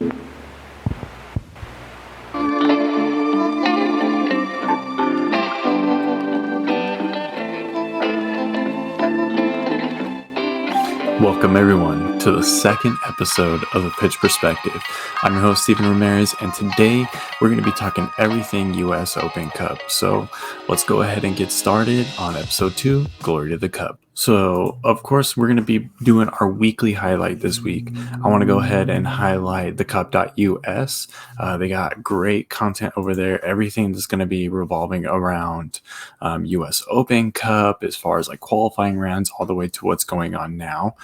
Welcome everyone to the second episode of The Pitch Perspective. I'm your host Steven Ramirez, and today we're going to be talking everything US Open Cup. So let's go ahead and get started on episode 2, Glory to the Cup. So of course we're going to be doing our weekly highlight this week. I want to go ahead and highlight the cup.us. They got great content over there. Everything that's going to be revolving around US Open Cup, as far as like qualifying rounds all the way to what's going on now.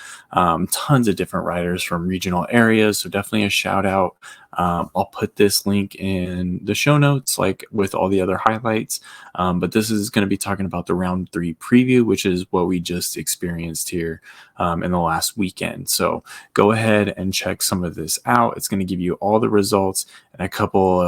Tons of different writers from regional areas, so definitely a shout out. I'll put this link in the show notes, like with all the other highlights. But this is going to be talking about the round 3 preview, which is what we just experienced here in the last weekend. So go ahead and check some of this out. It's going to give you all the results and a couple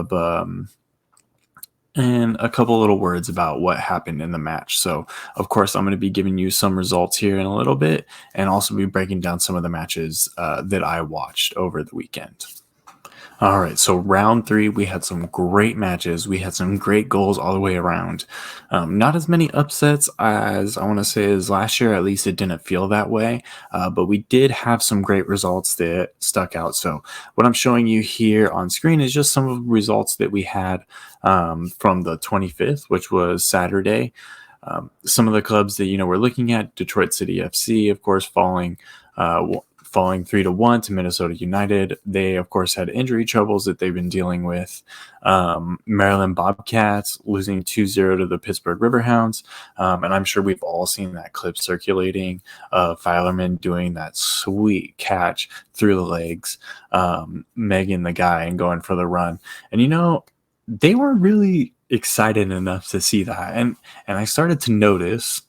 little words about what happened in the match. So, of course, I'm going to be giving you some results here in a little bit, and also be breaking down some of the matches that I watched over the weekend. All right, so round 3, we had some great matches. We had some great goals all the way around. Not as many upsets as I want to say as last year. At least it didn't feel that way. But we did have some great results that stuck out. So what I'm showing you here on screen is just some of the results that we had from the 25th, which was Saturday. Some of the clubs that we're looking at: Detroit City FC, of course, falling 3-1 to Minnesota United. They, of course, had injury troubles that they've been dealing with. Maryland Bobcats losing 2-0 to the Pittsburgh Riverhounds. And I'm sure we've all seen that clip circulating of Filerman doing that sweet catch through the legs, Megan the guy, and going for the run. And, they weren't really excited enough to see that. And I started to notice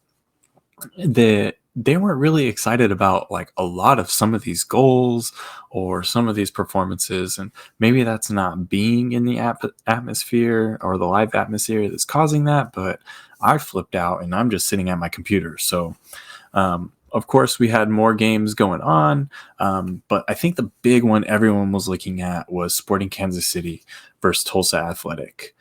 that they weren't really excited about like a lot of some of these goals or some of these performances. And maybe that's not being in the atmosphere or the live atmosphere that's causing that, but I flipped out and I'm just sitting at my computer. So, of course, we had more games going on, but I think the big one everyone was looking at was Sporting Kansas City versus Tulsa Athletic.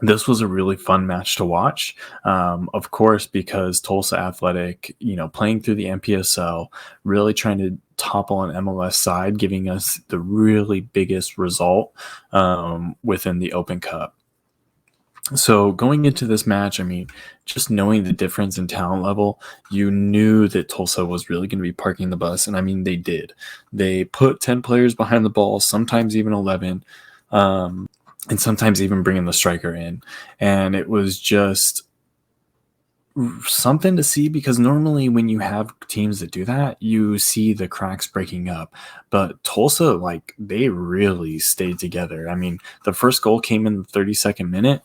This was a really fun match to watch, of course, because Tulsa Athletic, playing through the MPSL, really trying to topple an MLS side, giving us the really biggest result within the Open Cup. So going into this match, just knowing the difference in talent level, you knew that Tulsa was really going to be parking the bus. And they did. They put 10 players behind the ball, sometimes even 11. And sometimes even bringing the striker in. And it was just something to see, because normally when you have teams that do that, you see the cracks breaking up. But Tulsa, they really stayed together. The first goal came in the 32nd minute.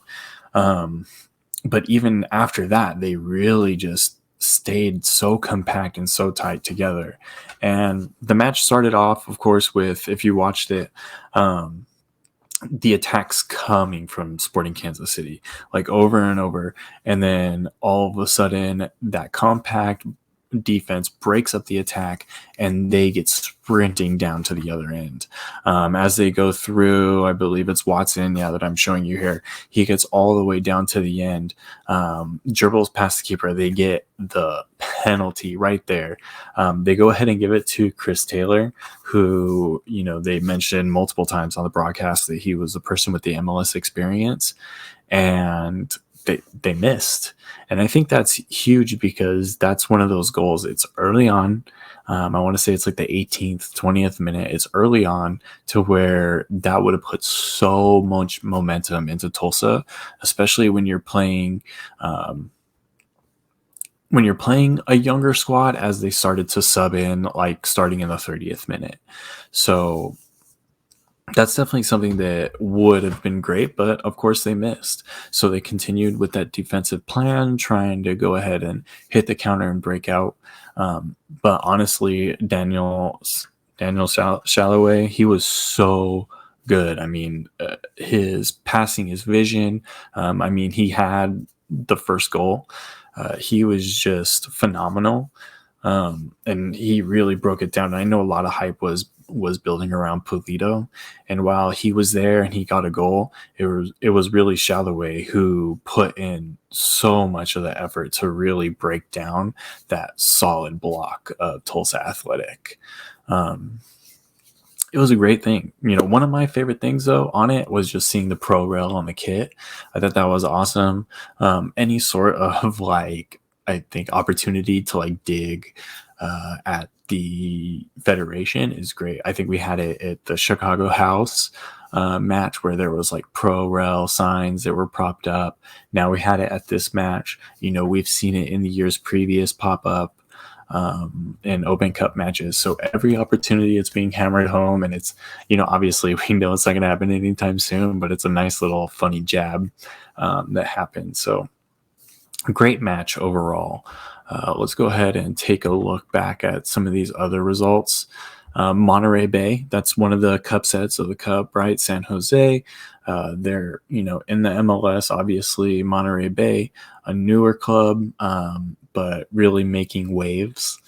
But even after that, they really just stayed so compact and so tight together. And the match started off, of course, with, if you watched it, the attacks coming from Sporting Kansas City, over and over. And then all of a sudden that compact defense breaks up the attack and they get sprinting down to the other end. As they go through, I believe it's Watson, that I'm showing you here. He gets all the way down to the end, dribbles past the keeper. They get the penalty right there. They go ahead and give it to Chris Taylor, who, they mentioned multiple times on the broadcast that he was the person with the MLS experience, and they missed. And I think that's huge, because that's one of those goals. It's early on. I want to say it's the 18th, 20th minute. It's early on, to where that would have put so much momentum into Tulsa, especially when you're playing a younger squad, as they started to sub in, starting in the 30th minute. So that's definitely something that would have been great, but of course they missed. So they continued with that defensive plan, trying to go ahead and hit the counter and break out. But honestly, Daniel Shalloway, he was so good. His passing, his vision. He had the first goal. He was just phenomenal. And he really broke it down. I know a lot of hype was building around Pulido, and while he was there and he got a goal, it was really Shalloway who put in so much of the effort to really break down that solid block of Tulsa Athletic. Um, it was a great thing. One of my favorite things though on it was just seeing the pro rail on the kit. I thought that was awesome. Any sort of like, I think, opportunity to like dig at the Federation is great. I think we had it at the Chicago House match where there was like pro rail signs that were propped up. Now we had it at this match. We've seen it in the years previous pop up in Open Cup matches. So every opportunity it's being hammered home, and it's, obviously we know it's not going to happen anytime soon, but it's a nice little funny jab that happened. So great match overall. Let's go ahead and take a look back at some of these other results. Monterey Bay, that's one of the cup sets of the cup, right? San Jose, they're, in the MLS, obviously Monterey Bay, a newer club, but really making waves,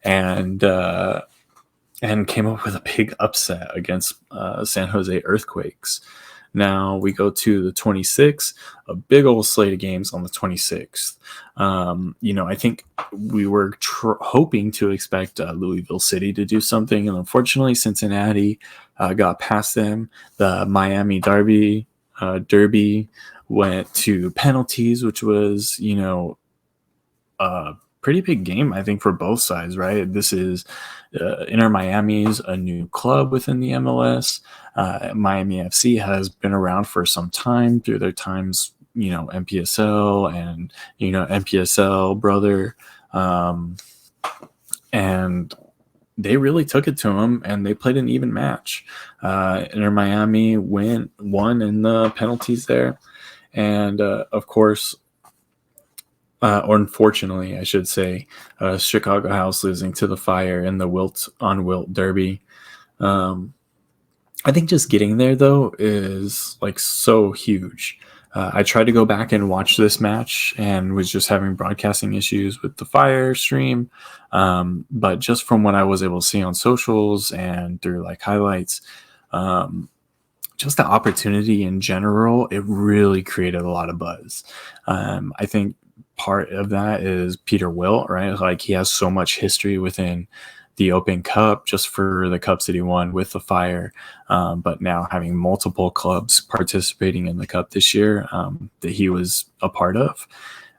and came up with a big upset against San Jose Earthquakes. Now we go to the 26th, a big old slate of games on the 26th. I think we were hoping to expect Louisville City to do something, and unfortunately Cincinnati got past them. The Miami Derby went to penalties, which was, a pretty big game, I think, for both sides, right? This is Inter Miami's a new club within the MLS. Miami FC has been around for some time through their times, MPSL and, MPSL brother. And they really took it to them, and they played an even match. Inter Miami won in the penalties there. And, of course, or unfortunately, I should say, Chicago House losing to the Fire in the Wilt on Wilt Derby. I think just getting there though is like so huge. I tried to go back and watch this match and was just having broadcasting issues with the Fire stream. But just from what I was able to see on socials and through like highlights, just the opportunity in general, it really created a lot of buzz. I think part of that is Peter Wilt, right? Like he has so much history within the Open Cup just for the cups that he won with the Fire. But now having multiple clubs participating in the cup this year that he was a part of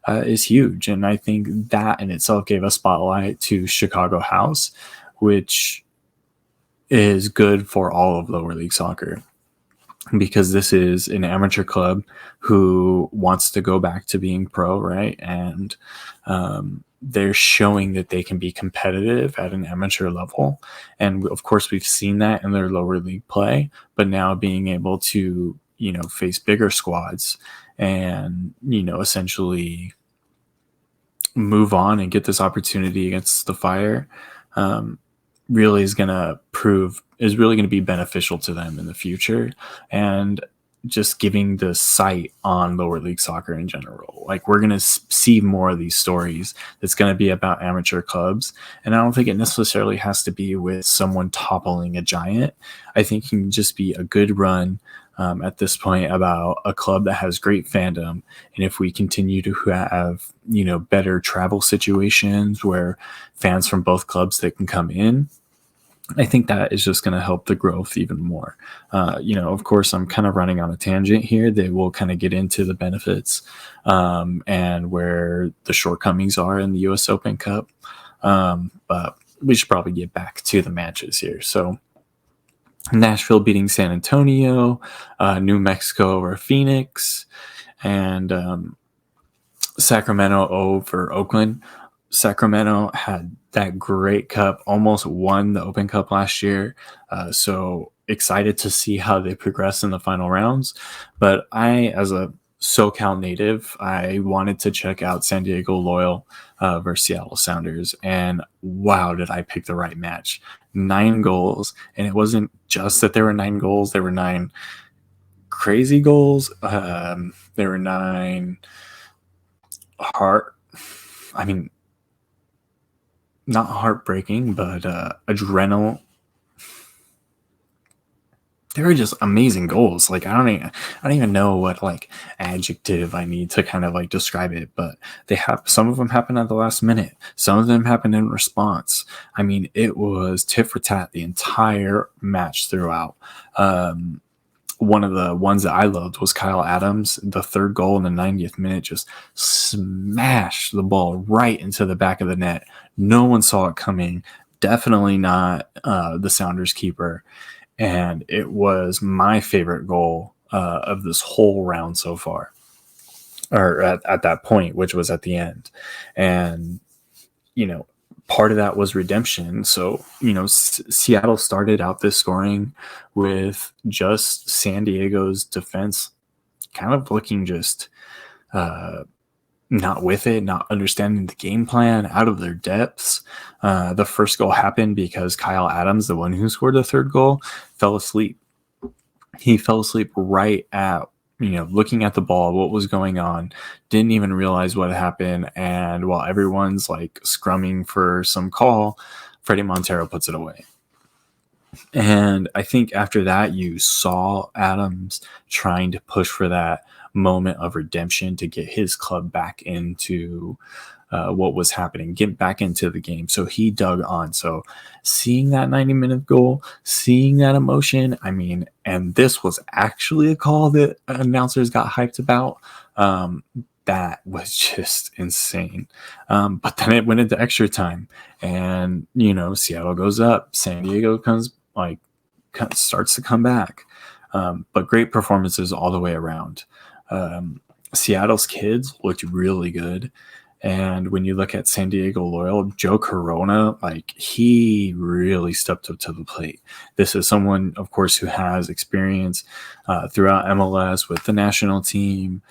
is huge. And I think that in itself gave a spotlight to Chicago House, which is good for all of lower league soccer, because this is an amateur club who wants to go back to being pro, right? And they're showing that they can be competitive at an amateur level. And of course, we've seen that in their lower league play, but now being able to, face bigger squads and, essentially move on and get this opportunity against the Fire really is going to be beneficial to them in the future, and just giving the sight on lower league soccer in general. Like we're going to see more of these stories that's going to be about amateur clubs, and I don't think it necessarily has to be with someone toppling a giant. I think it can just be a good run at this point about a club that has great fandom. And if we continue to have, better travel situations where fans from both clubs that can come in, I think that is just going to help the growth even more. Of course, I'm kind of running on a tangent here. They will kind of get into the benefits and where the shortcomings are in the U.S. Open Cup. But we should probably get back to the matches here. So Nashville beating San Antonio, New Mexico over Phoenix, and Sacramento over Oakland. Sacramento had that great cup, almost won the Open Cup last year. So excited to see how they progress in the final rounds. But I, as a SoCal native, I wanted to check out San Diego Loyal versus Seattle Sounders. And wow, did I pick the right match. 9 goals. And it wasn't just that there were 9 goals. There were 9 crazy goals. There were 9 heart. I mean, not heartbreaking, but adrenal. They were just amazing goals. Like I don't even know what like adjective I need to kind of like describe it, but they have some of them happen at the last minute. Some of them happened in response. I mean, it was tit for tat the entire match throughout. One of the ones that I loved was Kyle Adams. The third goal in the 90th minute just smashed the ball right into the back of the net. No one saw it coming. Definitely not the Sounders keeper. And it was my favorite goal of this whole round so far, or at that point, which was at the end. And, part of that was redemption. So, Seattle started out this scoring with just San Diego's defense kind of looking just not with it, not understanding the game plan, out of their depths. The first goal happened because Kyle Adams, the one who scored the third goal, fell asleep. He fell asleep right at, looking at the ball, what was going on, didn't even realize what happened. And while everyone's like scrumming for some call, Freddie Montero puts it away. And I think after that, you saw Adams trying to push for that moment of redemption to get his club back into what was happening, get back into the game. So he dug on. So seeing that 90-minute goal, seeing that emotion, I mean, and this was actually a call that announcers got hyped about. That was just insane. But then it went into extra time, and Seattle goes up, San Diego starts to come back. But great performances all the way around. Seattle's kids looked really good. And when you look at San Diego Loyal, Joe Corona, he really stepped up to the plate. This is someone, of course, who has experience throughout MLS with the national team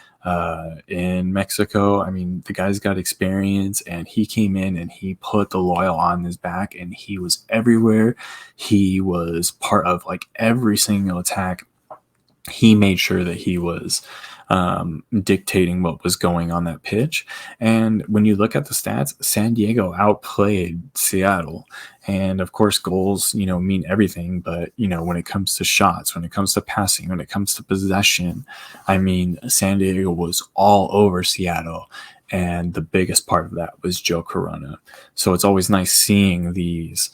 in Mexico. I mean, the guy's got experience, and he came in and he put the Loyal on his back, and he was everywhere. He was part of every single attack. He made sure that he was dictating what was going on that pitch. And when you look at the stats, San Diego outplayed Seattle. And of course, goals, mean everything. But, when it comes to shots, when it comes to passing, when it comes to possession, I mean, San Diego was all over Seattle. And the biggest part of that was Joe Corona. So it's always nice seeing these,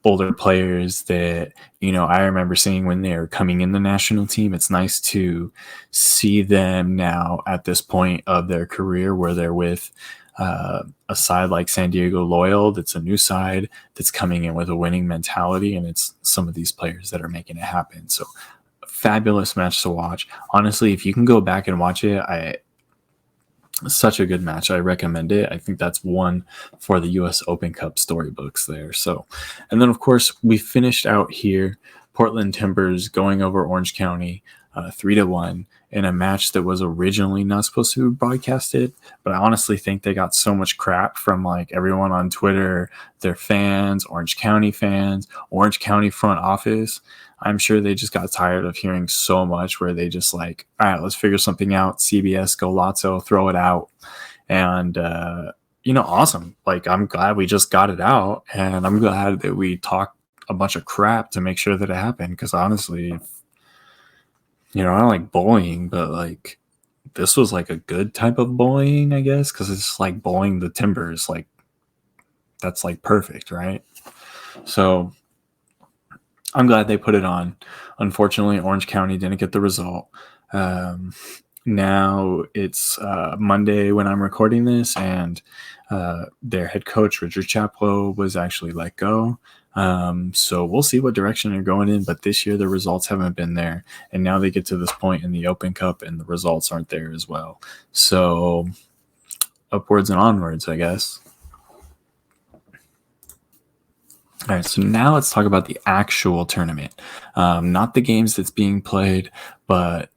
older players that, I remember seeing when they're coming in the national team. It's nice to see them now at this point of their career where they're with a side like San Diego Loyal. That's a new side that's coming in with a winning mentality. And it's some of these players that are making it happen. So fabulous match to watch. Honestly, if you can go back and watch it, such a good match. I recommend it. I think that's one for the US Open Cup storybooks there. So, and then of course we finished out here, Portland Timbers going over Orange County 3-1 in a match that was originally not supposed to be broadcasted. But I honestly think they got so much crap from everyone on Twitter, their fans, Orange County fans, Orange County front office. I'm sure they just got tired of hearing so much where they just all right, let's figure something out. CBS, go Lotso, throw it out. And, awesome. I'm glad we just got it out. And I'm glad that we talked a bunch of crap to make sure that it happened. Because honestly, I don't like bullying, but this was a good type of bullying, I guess. Because it's bullying the Timbers. That's perfect, right? So I'm glad they put it on. Unfortunately, Orange County didn't get the result. Now it's Monday when I'm recording this, and their head coach, Richard Chaplow, was actually let go. So we'll see what direction they're going in. But this year, the results haven't been there. And now they get to this point in the Open Cup, and the results aren't there as well. So upwards and onwards, I guess. All right, so now let's talk about the actual tournament. Not the games that's being played, but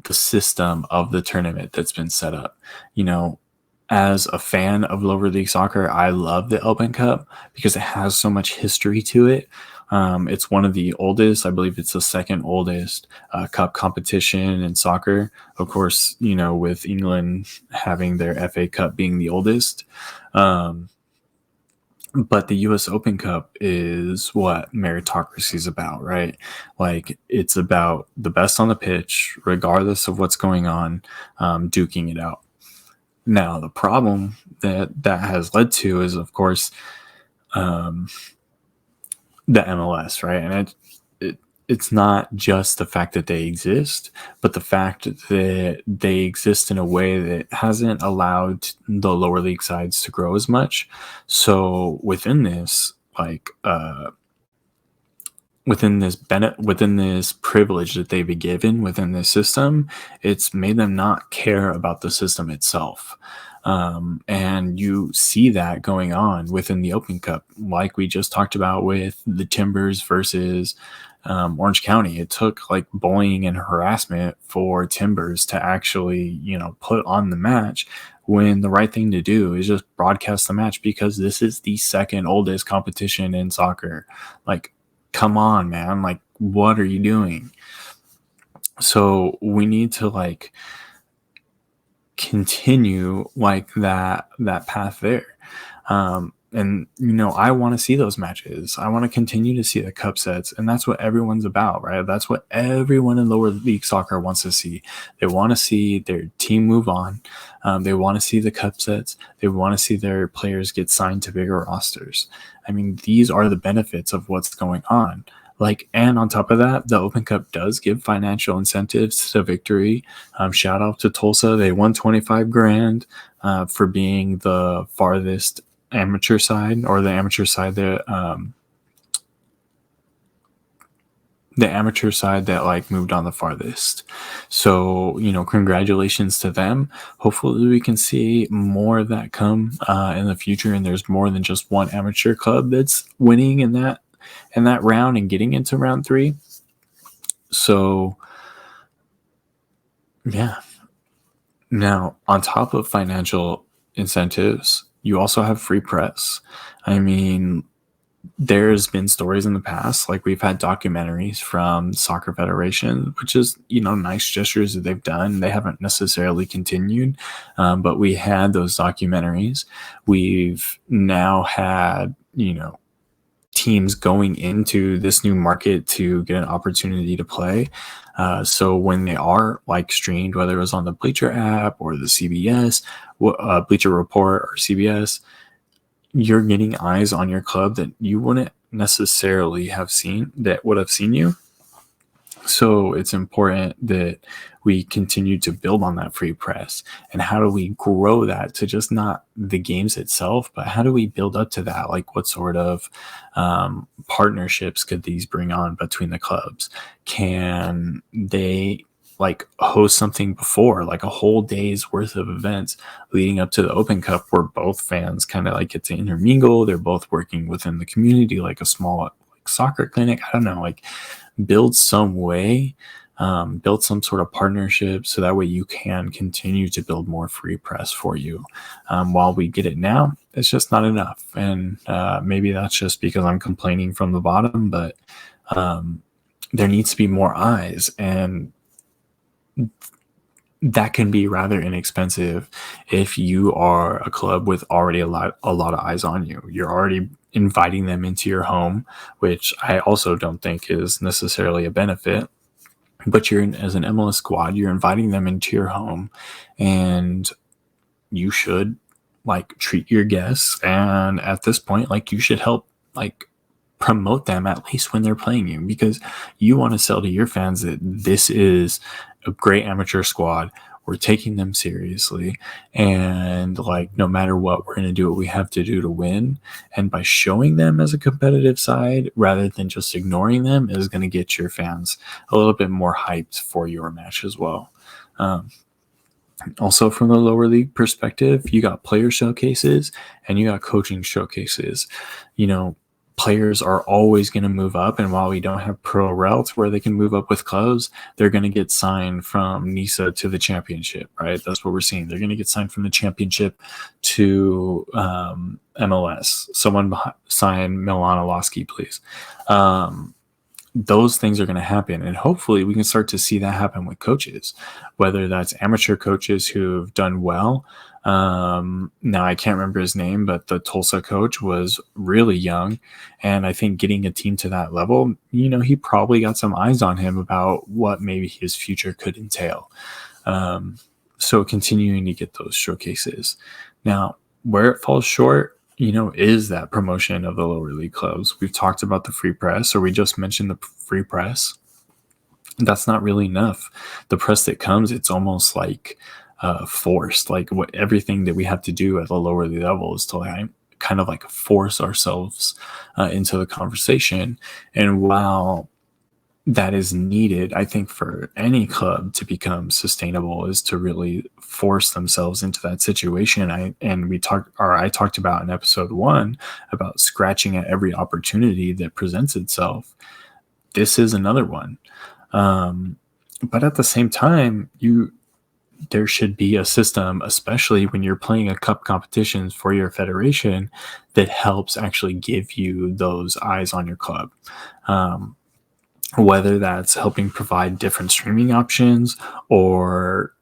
the system of the tournament that's been set up. As a fan of lower league soccer, I love the Open Cup because it has so much history to it. It's one of the oldest, I believe it's the second oldest cup competition in soccer. Of course, with England having their FA Cup being the oldest. But the US Open Cup is what meritocracy is about, right? Like, it's about the best on the pitch, regardless of what's going on, duking it out. Now, the problem that has led to is, of course, um, the MLS, right? And it's not just the fact that they exist, but the fact that they exist in a way that hasn't allowed the lower league sides to grow as much. So within this, within this privilege that they've been given within this system, it's made them not care about the system itself. And you see that going on within the Open Cup, like we just talked about with the Timbers versus Orange County. It took like bullying and harassment for Timbers to actually, put on the match, when the right thing to do is just broadcast the match, because this is the second oldest competition in soccer. Like, come on, man. Like, what are you doing? So we need to continue that path there. And I want to see those matches. I want to continue to see the cup sets, and that's what everyone's about, right? That's what everyone in lower league soccer wants to see. They want to see their team move on. They want to see the cup sets. They want to see their players get signed to bigger rosters. I mean, these are the benefits of what's going on. And on top of that, the Open Cup does give financial incentives to victory. Shout out to Tulsa. They won 25 grand for being the farthest amateur side, or the amateur side that moved on the farthest. So, congratulations to them. Hopefully we can see more of that come in the future, and there's more than just one amateur club that's winning in that round and getting into round 3. So yeah. Now, on top of financial incentives, you also have free press. I mean, there's been stories in the past, like we've had documentaries from Soccer Federation, which is, nice gestures that they've done. They haven't necessarily continued, but we had those documentaries. We've now had, teams going into this new market to get an opportunity to play. So when they are streamed, whether it was on the Bleacher app or the CBS, Bleacher Report or CBS, you're getting eyes on your club that you wouldn't necessarily have seen, that would have seen you. So it's important that we continue to build on that free press. And how do we grow that to just not the games itself, but how do we build up to that? Like, what sort of partnerships could these bring on between the clubs? Can they host something before, like a whole day's worth of events leading up to the Open Cup, where both fans kind of get to intermingle? They're both working within the community, like a small soccer clinic. I don't know, build some way, build some sort of partnership, so that way you can continue to build more free press for you. While we get it now, it's just not enough. And maybe that's just because I'm complaining from the bottom, but there needs to be more eyes, and that can be rather inexpensive if you are a club with already a lot of eyes on you. You're already inviting them into your home, which I also don't think is necessarily a benefit. But as an MLS squad, you're inviting them into your home, and you should treat your guests. And at this point, you should help promote them at least when they're playing you, because you want to sell to your fans that this is a great amateur squad. We're taking them seriously, and no matter what, we're going to do what we have to do to win. And by showing them as a competitive side rather than just ignoring them is going to get your fans a little bit more hyped for your match as well. Also, from the lower league perspective, you got player showcases and you got coaching showcases. Players are always going to move up, and while we don't have pro routes where they can move up with clubs, they're going to get signed from NISA to the championship, right? That's what we're seeing. They're going to get signed from the championship to MLS. Someone sign Milan Oloski, please. Those things are going to happen, and hopefully we can start to see that happen with coaches, whether that's amateur coaches who've done well Now I can't remember his name, but the Tulsa coach was really young. And I think getting a team to that level, he probably got some eyes on him about what maybe his future could entail. So continuing to get those showcases. Now, where it falls short, is that promotion of the lower league clubs. We've talked about the free press, or we just mentioned the free press. That's not really enough. The press that comes, it's almost like forced. Like what everything that we have to do at the lower level is to kind of like force ourselves into the conversation. And while that is needed, I think, for any club to become sustainable, is to really force themselves into that situation. I talked about in episode 1 about scratching at every opportunity that presents itself. This is another one. But at the same time, there should be a system, especially when you're playing a cup competitions for your federation, that helps actually give you those eyes on your club. Whether that's helping provide different streaming options, or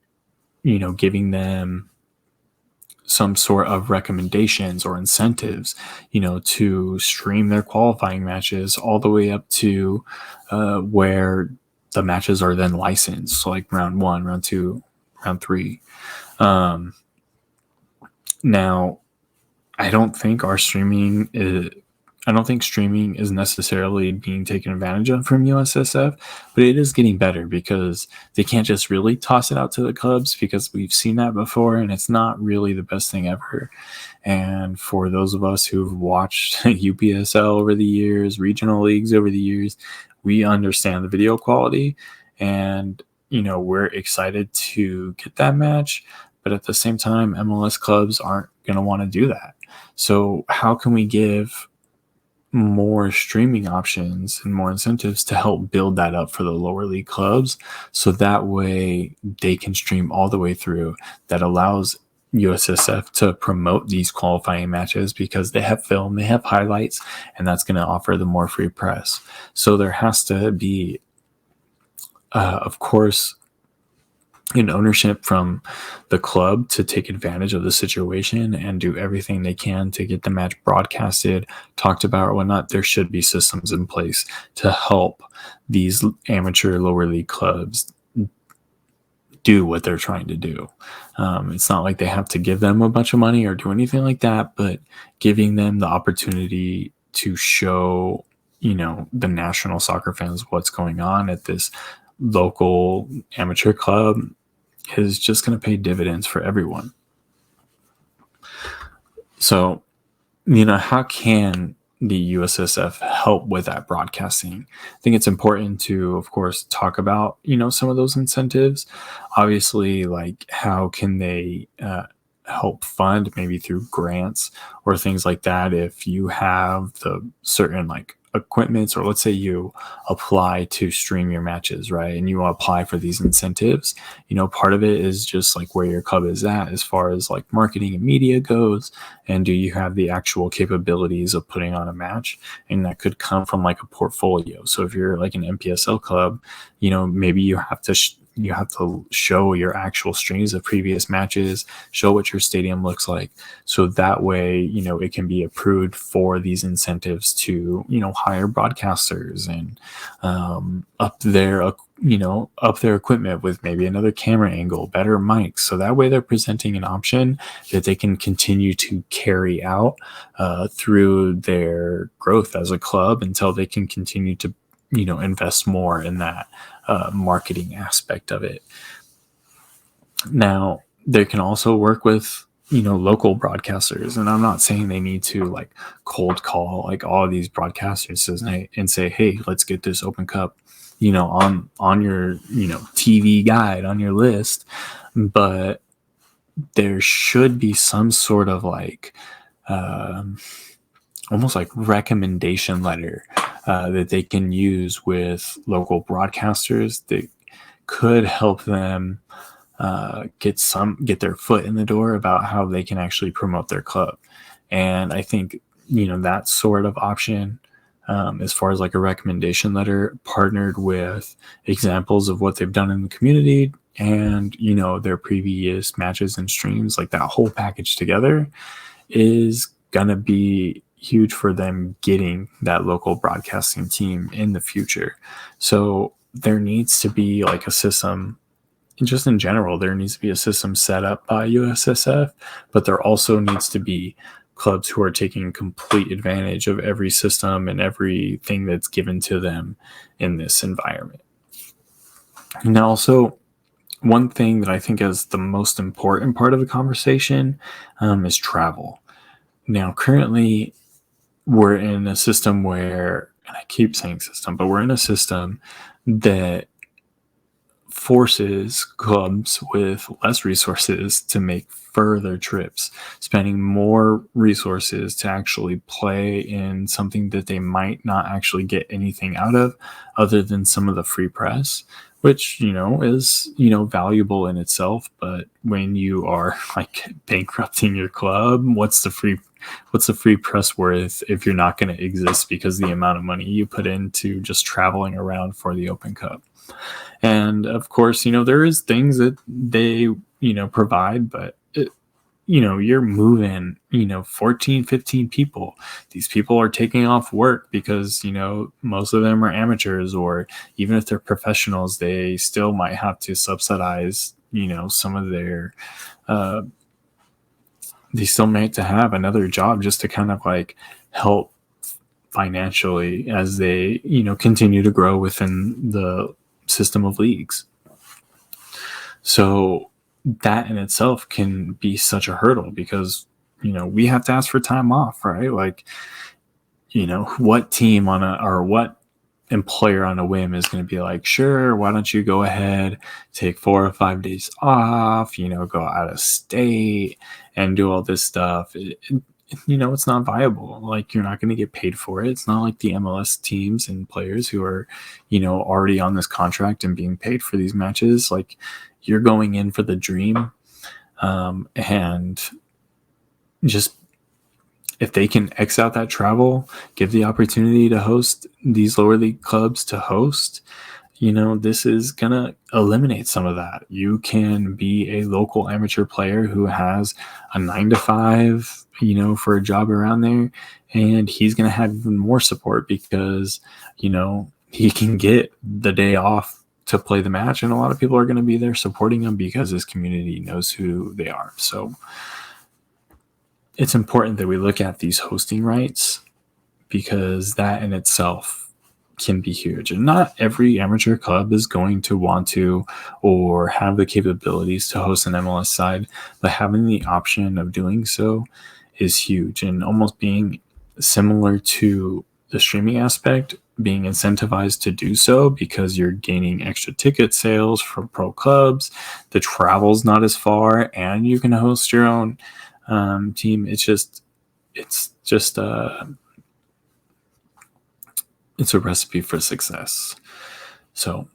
giving them some sort of recommendations or incentives, to stream their qualifying matches all the way up to where the matches are then licensed. So like round 1, round 2, round 3. Now, I don't think streaming is necessarily being taken advantage of from USSF, but it is getting better because they can't just really toss it out to the clubs, because we've seen that before and it's not really the best thing ever. And for those of us who've watched UPSL over the years, regional leagues over the years, we understand the video quality, and we're excited to get that match. But at the same time, MLS clubs aren't going to want to do that. So how can we give more streaming options and more incentives to help build that up for the lower league clubs, so that way they can stream all the way through? That allows USSF to promote these qualifying matches because they have film, they have highlights, and that's going to offer them more free press. So there has to be, of course, an ownership from the club to take advantage of the situation and do everything they can to get the match broadcasted, talked about, or whatnot. There should be systems in place to help these amateur lower league clubs do what they're trying to do. It's not like they have to give them a bunch of money or do anything like that, but giving them the opportunity to show, the national soccer fans what's going on at this local amateur club is just going to pay dividends for everyone. So, how can the USSF help with that broadcasting? I think it's important to, of course, talk about, some of those incentives. Obviously, like how can they help fund, maybe through grants or things like that, if you have the certain equipments, or let's say you apply to stream your matches, right? And you apply for these incentives. Part of it is just like where your club is at as far as like marketing and media goes, and do you have the actual capabilities of putting on a match? And that could come from like a portfolio. So if you're like an MPSL club, maybe you have to show your actual streams of previous matches, show what your stadium looks like. So that way, it can be approved for these incentives to, hire broadcasters and up their equipment with maybe another camera angle, better mics. So that way they're presenting an option that they can continue to carry out through their growth as a club until they can continue to, invest more in that marketing aspect of it. Now, they can also work with, local broadcasters. And I'm not saying they need to like cold call like all of these broadcasters and say, hey, let's get this Open Cup, on your, TV guide, on your list. But there should be some sort of like, almost like recommendation letter that they can use with local broadcasters that could help them get their foot in the door about how they can actually promote their club. And I think, that sort of option, as far as like a recommendation letter partnered with examples of what they've done in the community, and, their previous matches and streams, like that whole package together is going to be huge for them getting that local broadcasting team in the future. So there needs to be like a system, just in general, there needs to be a system set up by USSF, but there also needs to be clubs who are taking complete advantage of every system and everything that's given to them in this environment. And also, one thing that I think is the most important part of the conversation is travel. Now, currently, we're in a system where, and I keep saying system, but we're in a system that forces clubs with less resources to make further trips, spending more resources to actually play in something that they might not actually get anything out of other than some of the free press, which, is, valuable in itself. But when you are like bankrupting your club, what's the free press worth if you're not going to exist because of the amount of money you put into just traveling around for the Open Cup? And of course, there is things that they, provide, but you're moving, 14, 15 people. These people are taking off work because, most of them are amateurs, or even if they're professionals, they still might have to subsidize, some of their, they still need to have another job just to kind of like help financially as they, continue to grow within the system of leagues. So that in itself can be such a hurdle because, we have to ask for time off, right? Like, what team or what employer on a whim is going to be like, sure, why don't you go ahead, take 4 or 5 days off, go out of state and do all this stuff. It's not viable. Like, you're not going to get paid for it. It's not like the MLS teams and players who are, already on this contract and being paid for these matches. Like, you're going in for the dream. And just, if they can X out that travel, give the opportunity to host these lower league clubs to host, this is going to eliminate some of that. You can be a local amateur player who has a 9-to-5, for a job around there, and he's going to have even more support because, he can get the day off to play the match, and a lot of people are going to be there supporting him because his community knows who they are. So it's important that we look at these hosting rights because that in itself can be huge. And not every amateur club is going to want to or have the capabilities to host an MLS side, but having the option of doing so is huge, and almost being similar to the streaming aspect, being incentivized to do so because you're gaining extra ticket sales from pro clubs, the travel's not as far, and you can host your own team. It's a recipe for success. So,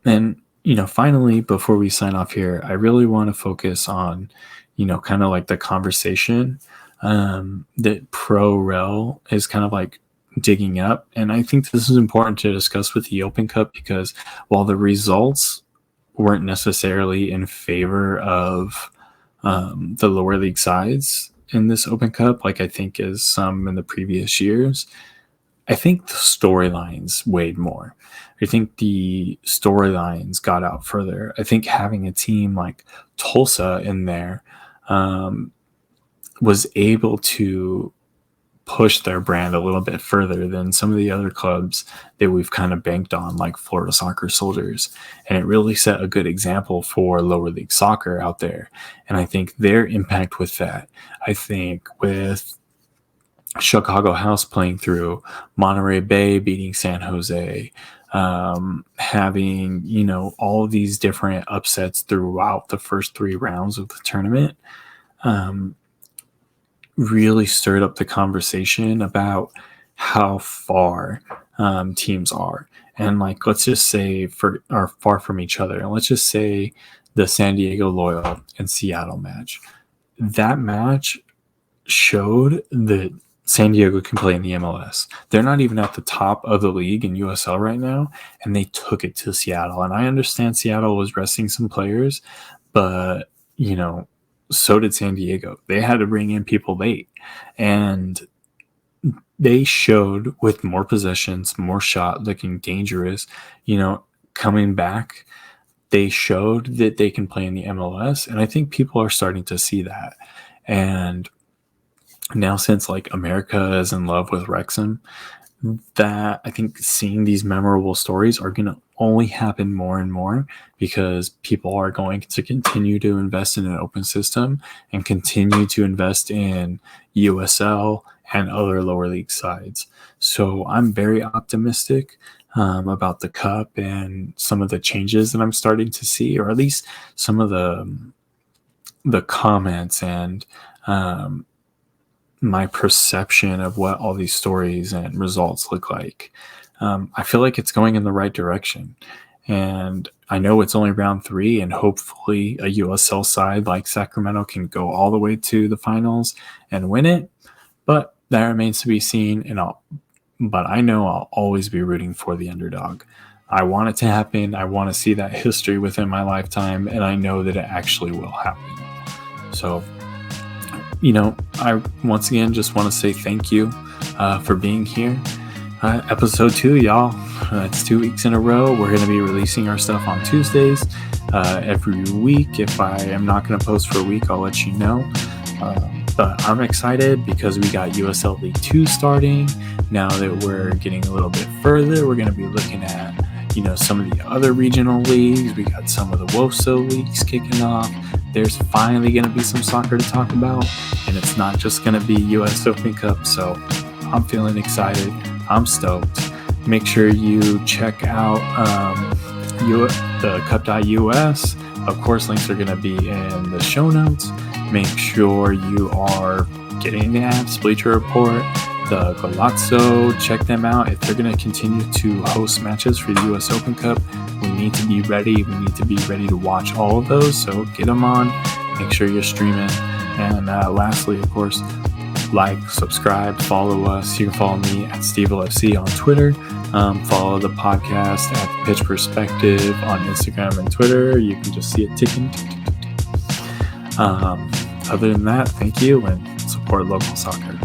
and, finally, before we sign off here, I really want to focus on, kind of like the conversation that Pro Rel is kind of like digging up. And I think this is important to discuss with the Open Cup because while the results weren't necessarily in favor of the lower league sides in this Open Cup, like I think as some in the previous years, I think the storylines weighed more. I think the storylines got out further. I think having a team like Tulsa in there was able to push their brand a little bit further than some of the other clubs that we've kind of banked on, like Florida Soccer Soldiers. And it really set a good example for lower league soccer out there. And I think their impact with that, I think with Chicago House playing through, Monterey Bay beating San Jose, having, all of these different upsets throughout the first 3 rounds of the tournament, really stirred up the conversation about how far teams are. And like, let's just say are far from each other. And let's just say the San Diego Loyal and Seattle match. That match showed that San Diego can play in the MLS. They're not even at the top of the league in USL right now, and they took it to Seattle. And I understand Seattle was resting some players, but, so did San Diego. They had to bring in people late. And they showed with more possessions, more shot, looking dangerous, coming back. They showed that they can play in the MLS, and I think people are starting to see that. And now, since America is in love with Wrexham, that I think seeing these memorable stories are going to only happen more and more, because people are going to continue to invest in an open system and continue to invest in USL and other lower league sides. So I'm very optimistic about the Cup and some of the changes that I'm starting to see, or at least some of the comments and my perception of what all these stories and results look like. I feel like it's going in the right direction. And I know it's only round 3, and hopefully a USL side like Sacramento can go all the way to the finals and win it. But that remains to be seen. But I know I'll always be rooting for the underdog. I want it to happen. I want to see that history within my lifetime, and I know that it actually will happen. So, I once again just want to say thank you for being here. Episode 2, y'all. That's 2 weeks in a row. We're going to be releasing our stuff on Tuesdays every week. If I am not going to post for a week, I'll let you know. But I'm excited because we got USL League 2 starting. Now that we're getting a little bit further, we're going to be looking at, some of the other regional leagues. We got some of the WOSO leagues kicking off. There's finally going to be some soccer to talk about, and it's not just going to be US Open Cup. So I'm feeling excited. I'm stoked. Make sure you check out the cup.us. Of course, links are going to be in the show notes. Make sure you are getting the apps, Bleacher Report, the Golazzo. Check them out. If they're going to continue to host matches for the US Open Cup, we need to be ready. We need to be ready to watch all of those. So get them on. Make sure you're streaming. And lastly, of course, like, subscribe, follow us. You can follow me at SteveLFC on Twitter. Follow the podcast at Pitch Perspective on Instagram and Twitter. You can just see it ticking. Other than that, thank you, and support local soccer.